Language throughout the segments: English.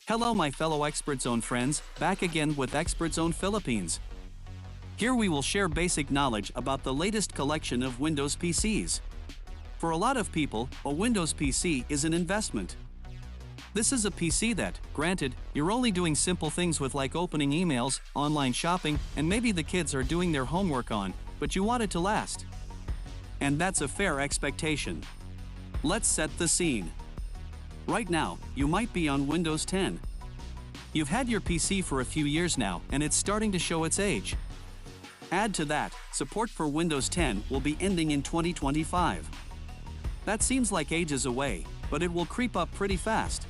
Hello my fellow Expert Zone friends, back again with Expert Zone Philippines. Here we will share basic knowledge about the latest collection of Windows PCs. For a lot of people, a Windows PC is an investment. This is a PC that, granted, you're only doing simple things with like opening emails, online shopping, and maybe the kids are doing their homework on, but you want it to last. And that's a fair expectation. Let's set the scene. Right now, you might be on Windows 10. You've had your PC for a few years now, and it's starting to show its age. Add to that, support for Windows 10 will be ending in 2025. That seems like ages away, but it will creep up pretty fast.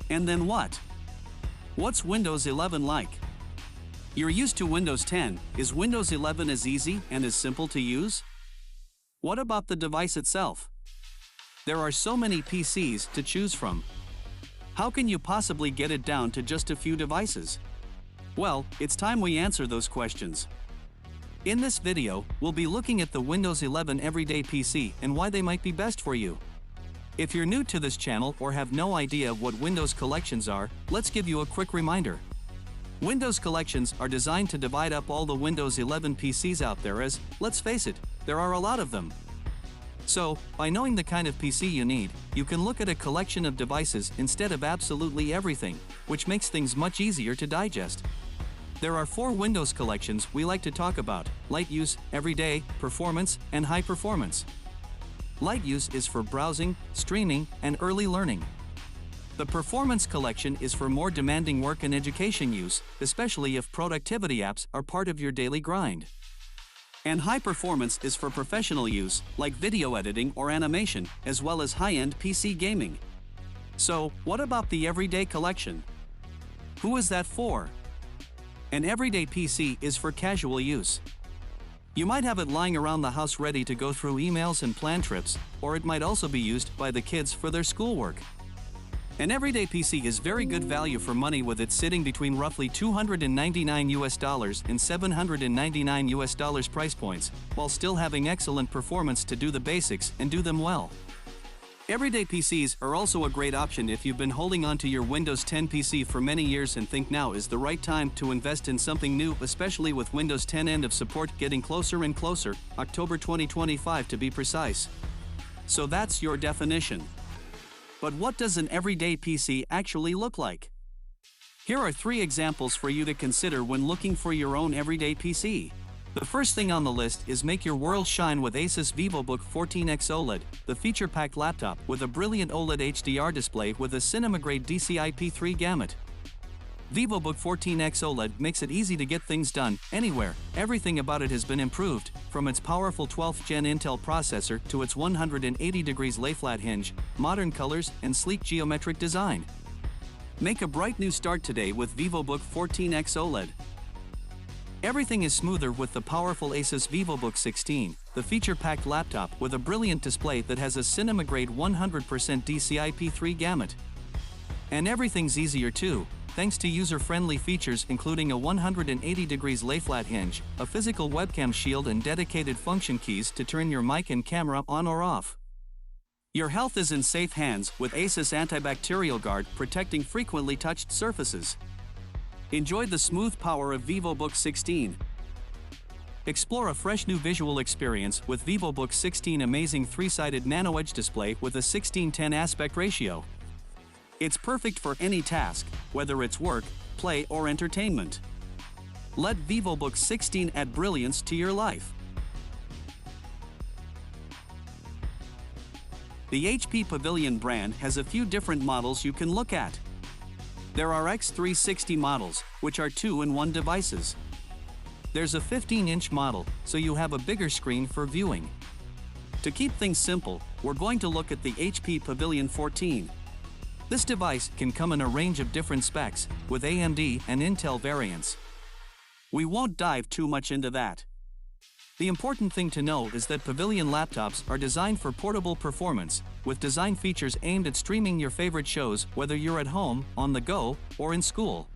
And then what? What's Windows 11 like? You're used to Windows 10, is Windows 11 as easy and as simple to use? What about the device itself? There are so many PCs to choose from. How can you possibly get it down to just a few devices? Well, it's time we answer those questions. In this video, we'll be looking at the Windows 11 Everyday PC and why they might be best for you. If you're new to this channel or have no idea what Windows collections are, let's give you a quick reminder. Windows collections are designed to divide up all the Windows 11 PCs out there as, let's face it, there are a lot of them. So, by knowing the kind of PC you need, you can look at a collection of devices instead of absolutely everything, which makes things much easier to digest. There are 4 Windows collections we like to talk about: light use, everyday, performance, and high performance. Light use is for browsing, streaming, and early learning. The performance collection is for more demanding work and education use, especially if productivity apps are part of your daily grind. And high performance is for professional use, like video editing or animation, as well as high-end PC gaming. So, what about the Everyday collection? Who is that for? An everyday PC is for casual use. You might have it lying around the house ready to go through emails and plan trips, or it might also be used by the kids for their schoolwork. An everyday PC is very good value for money, with it sitting between roughly $299 and $799 price points, while still having excellent performance to do the basics and do them well. Everyday PCs are also a great option if you've been holding on to your Windows 10 PC for many years and think now is the right time to invest in something new, especially with Windows 10 end of support getting closer and closer, October 2025 to be precise. So that's your definition. But what does an everyday PC actually look like? Here are 3 examples for you to consider when looking for your own everyday PC. The first thing on the list is make your world shine with ASUS Vivobook 14X OLED, the feature-packed laptop with a brilliant OLED HDR display with a cinema-grade DCI-P3 gamut. Vivobook 14X OLED makes it easy to get things done, anywhere. Everything about it has been improved, from its powerful 12th Gen Intel processor to its 180 degrees lay-flat hinge, modern colors, and sleek geometric design. Make a bright new start today with Vivobook 14X OLED. Everything is smoother with the powerful ASUS Vivobook 16, the feature-packed laptop with a brilliant display that has a cinema-grade 100% DCI-P3 gamut. And everything's easier too, thanks to user-friendly features including a 180 degrees lay-flat hinge, a physical webcam shield, and dedicated function keys to turn your mic and camera on or off. Your health is in safe hands with ASUS Antibacterial Guard protecting frequently touched surfaces. Enjoy the smooth power of Vivobook 16. Explore a fresh new visual experience with Vivobook 16 amazing 3-sided nano edge display with a 16:10 aspect ratio. It's perfect for any task, whether it's work, play, or entertainment. Let Vivobook 16 add brilliance to your life. The HP Pavillion brand has a few different models you can look at. There are X360 models, which are 2-in-1 devices. There's a 15-inch model, so you have a bigger screen for viewing. To keep things simple, we're going to look at the HP Pavillion 14. This device can come in a range of different specs, with AMD and Intel variants. We won't dive too much into that. The important thing to know is that Pavillion laptops are designed for portable performance, with design features aimed at streaming your favorite shows whether you're at home, on the go, or in school.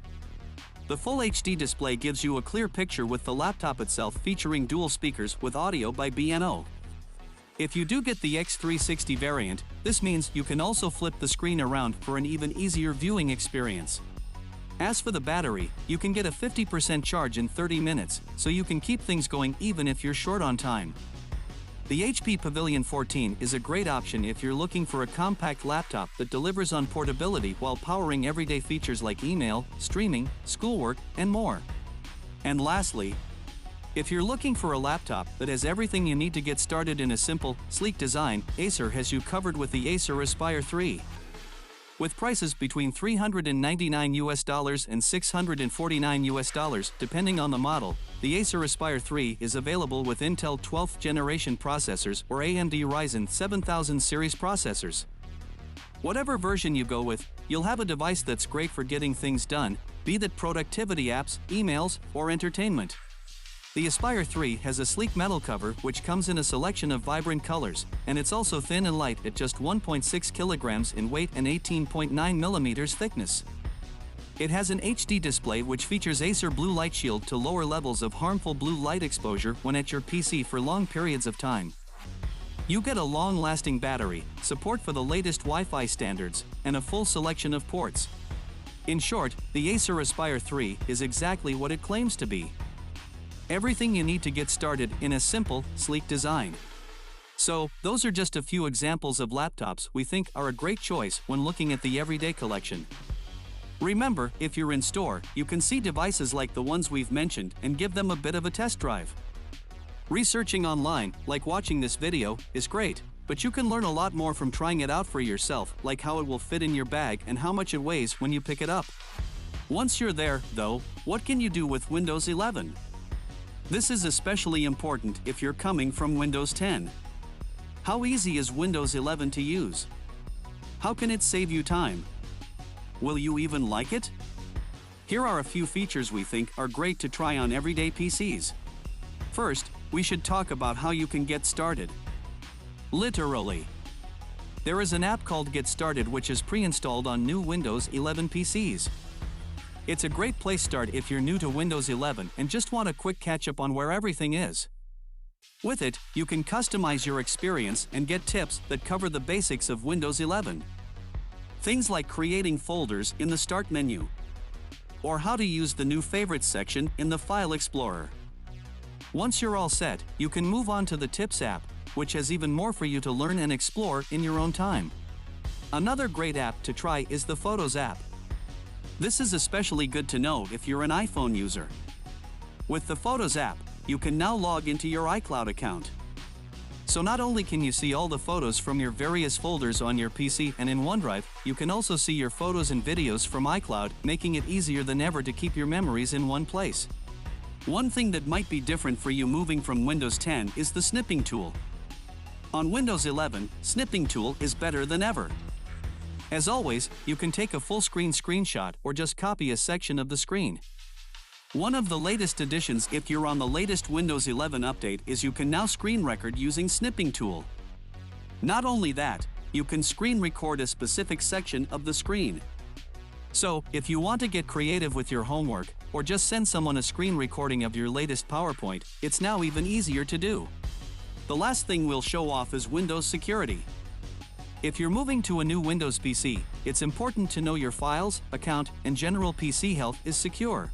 The Full HD display gives you a clear picture with the laptop itself featuring dual speakers with audio by B&O. If you do get the X360 variant, this means you can also flip the screen around for an even easier viewing experience. As for the battery, you can get a 50% charge in 30 minutes, so you can keep things going even if you're short on time. The HP Pavillion 14 is a great option if you're looking for a compact laptop that delivers on portability while powering everyday features like email, streaming, schoolwork, and more. And lastly, if you're looking for a laptop that has everything you need to get started in a simple, sleek design, Acer has you covered with the Acer Aspire 3. With prices between $399 and $649 depending on the model, the Acer Aspire 3 is available with Intel 12th generation processors or AMD Ryzen 7000 series processors. Whatever version you go with, you'll have a device that's great for getting things done, be that productivity apps, emails, or entertainment. The Aspire 3 has a sleek metal cover which comes in a selection of vibrant colors, and it's also thin and light at just 1.6 kilograms in weight and 18.9 millimeters thickness. It has an HD display which features Acer Blue Light Shield to lower levels of harmful blue light exposure when at your PC for long periods of time. You get a long-lasting battery, support for the latest Wi-Fi standards, and a full selection of ports. In short, the Acer Aspire 3 is exactly what it claims to be. Everything you need to get started in a simple, sleek design. So, those are just a few examples of laptops we think are a great choice when looking at the everyday collection. Remember, if you're in store, you can see devices like the ones we've mentioned and give them a bit of a test drive. Researching online, like watching this video, is great, but you can learn a lot more from trying it out for yourself, like how it will fit in your bag and how much it weighs when you pick it up. Once you're there, though, what can you do with Windows 11? This is especially important if you're coming from Windows 10. How easy is Windows 11 to use? How can it save you time? Will you even like it? Here are a few features we think are great to try on everyday PCs. First, we should talk about how you can get started. Literally. There is an app called Get Started which is pre-installed on new Windows 11 PCs. It's a great place start if you're new to Windows 11 and just want a quick catch-up on where everything is. With it, you can customize your experience and get tips that cover the basics of Windows 11. Things like creating folders in the Start menu, or how to use the new Favorites section in the File Explorer. Once you're all set, you can move on to the Tips app, which has even more for you to learn and explore in your own time. Another great app to try is the Photos app. This is especially good to know if you're an iPhone user. With the Photos app, you can now log into your iCloud account. So not only can you see all the photos from your various folders on your PC and in OneDrive, you can also see your photos and videos from iCloud, making it easier than ever to keep your memories in one place. One thing that might be different for you moving from Windows 10 is the snipping tool. On Windows 11, snipping tool is better than ever. As always, you can take a full-screen screenshot or just copy a section of the screen. One of the latest additions if you're on the latest Windows 11 update is you can now screen record using snipping tool. Not only that, you can screen record a specific section of the screen. So, if you want to get creative with your homework, or just send someone a screen recording of your latest PowerPoint, it's now even easier to do. The last thing we'll show off is Windows security. If you're moving to a new Windows PC, it's important to know your files, account, and general PC health is secure.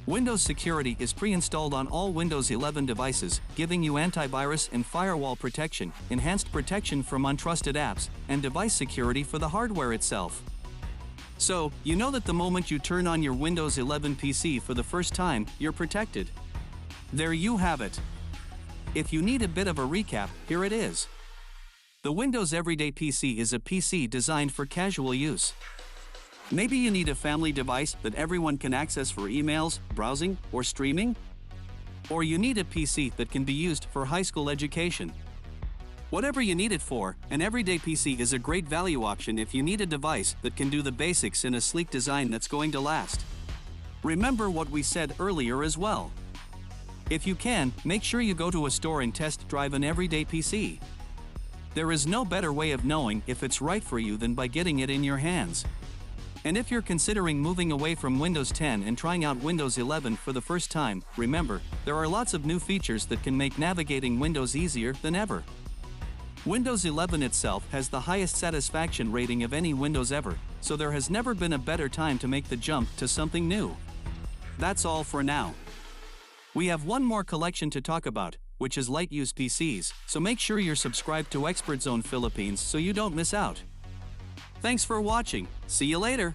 Windows security is pre-installed on all Windows 11 devices, giving you antivirus and firewall protection, enhanced protection from untrusted apps, and device security for the hardware itself. So, you know that the moment you turn on your Windows 11 PC for the first time, you're protected. There you have it. If you need a bit of a recap, here it is. The Windows Everyday PC is a PC designed for casual use. Maybe you need a family device that everyone can access for emails, browsing, or streaming? Or you need a PC that can be used for high school education. Whatever you need it for, an everyday PC is a great value option if you need a device that can do the basics in a sleek design that's going to last. Remember what we said earlier as well. If you can, make sure you go to a store and test drive an everyday PC. There is no better way of knowing if it's right for you than by getting it in your hands. And if you're considering moving away from Windows 10 and trying out Windows 11 for the first time, remember, there are lots of new features that can make navigating Windows easier than ever. Windows 11 itself has the highest satisfaction rating of any Windows ever, so there has never been a better time to make the jump to something new. That's all for now. We have one more collection to talk about, which is light-use PCs, so make sure you're subscribed to Expert Zone Philippines so you don't miss out. Thanks for watching. See you later.